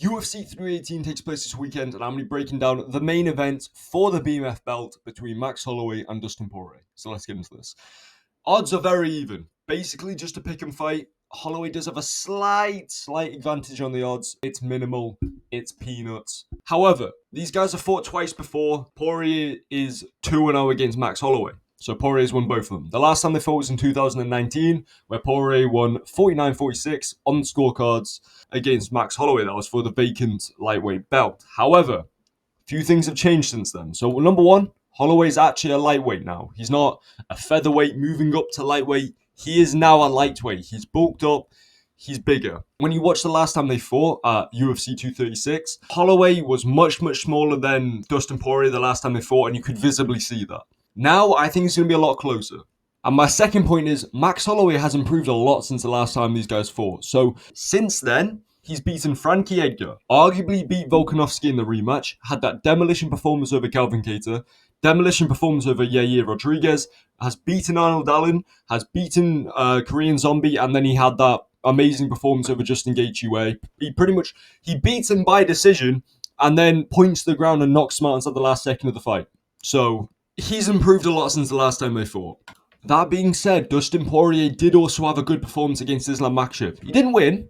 UFC 318 takes place this weekend, and I'm going to be breaking down the main event for the BMF belt between Max Holloway and Dustin Poirier. So let's get into this. Odds are very even. Basically, just a pick and fight. Holloway does have a slight advantage on the odds. It's minimal. It's peanuts. However, these guys have fought twice before. Poirier is 2-0 against Max Holloway. So Poirier's won both of them. The last time they fought was in 2019, where Poirier won 49-46 on the scorecards against Max Holloway. That was for the vacant lightweight belt. However, a few things have changed since then. So number one, Holloway's actually a lightweight now. He's not a featherweight moving up to lightweight. He is now a lightweight. He's bulked up. He's bigger. When you watch the last time they fought at UFC 236, Holloway was much smaller than Dustin Poirier the last time they fought, and you could visibly see that. Now, I think it's going to be a lot closer. And my second point is, Max Holloway has improved a lot since the last time these guys fought. So, since then, he's beaten Frankie Edgar, arguably beat Volkanovski in the rematch, had that demolition performance over Calvin Kattar, demolition performance over Yair Rodriguez, has beaten Arnold Allen, has beaten Korean Zombie, and then he had that amazing performance over Justin Gaethje. He beats him by decision, and then points to the ground and knocks him out at the last second of the fight. So, he's improved a lot since the last time they fought. That being said, Dustin Poirier did also have a good performance against Islam Makhachev. He didn't win,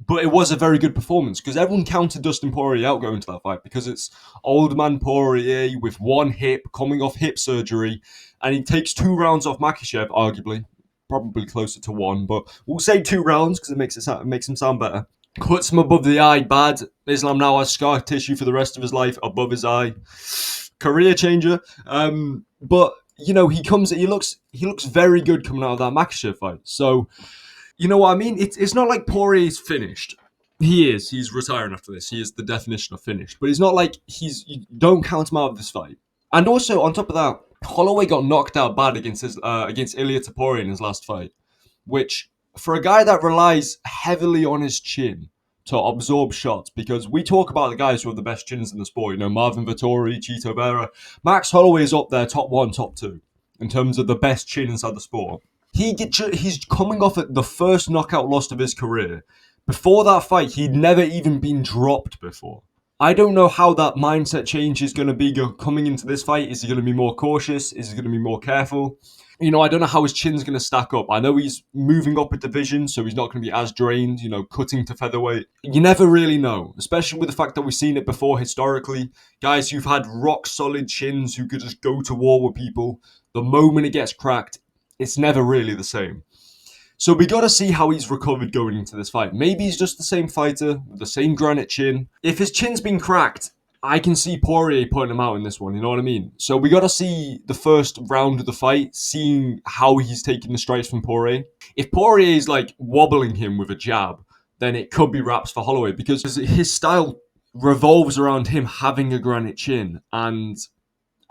but it was a very good performance because everyone counted Dustin Poirier out going to that fight because it's old man Poirier with one hip, coming off hip surgery, and he takes 2 rounds off Makhachev, arguably. Probably closer to 1, but we'll say 2 rounds because it makes him sound better. Cuts him above the eye, bad. Islam now has scar tissue for the rest of his life above his eye. Career changer. But you know, he looks very good coming out of that Makhachev fight. So, you know what I mean? It's not like Poirier's finished. He's retiring after this. He is the definition of finished. But it's not like you don't count him out of this fight. And also, on top of that, Holloway got knocked out bad against Ilia Topuria in his last fight, which, for a guy that relies heavily on his chin to absorb shots, because we talk about the guys who have the best chins in the sport, you know, Marvin Vettori, Chito Vera. Max Holloway is up there, top 1, top 2, in terms of the best chin inside the sport. He's coming off at the first knockout loss of his career. Before that fight, he'd never even been dropped before. I don't know how that mindset change is going to be coming into this fight. Is he going to be more cautious? Is he going to be more careful? You know, I don't know how his chin's going to stack up. I know he's moving up a division, so he's not going to be as drained, you know, cutting to featherweight. You never really know, especially with the fact that we've seen it before historically. Guys who've had rock-solid chins who could just go to war with people. The moment it gets cracked, it's never really the same. So we got to see how he's recovered going into this fight. Maybe he's just the same fighter with the same granite chin. If his chin's been cracked, I can see Poirier putting him out in this one, you know what I mean? So we got to see the first round of the fight, seeing how he's taking the strikes from Poirier. If Poirier is like wobbling him with a jab, then it could be wraps for Holloway because his style revolves around him having a granite chin. And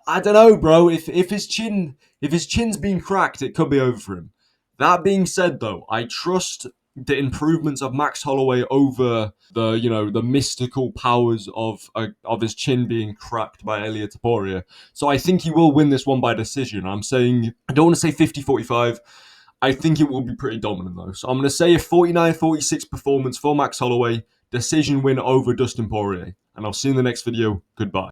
I don't know, bro. If his chin's been cracked, it could be over for him. That being said, though, I trust the improvements of Max Holloway over the mystical powers of his chin being cracked by Ilia Topuria. So I think he will win this one by decision. I don't want to say 50-45. I think it will be pretty dominant, though. So I'm going to say a 49-46 performance for Max Holloway. Decision win over Dustin Poirier. And I'll see you in the next video. Goodbye.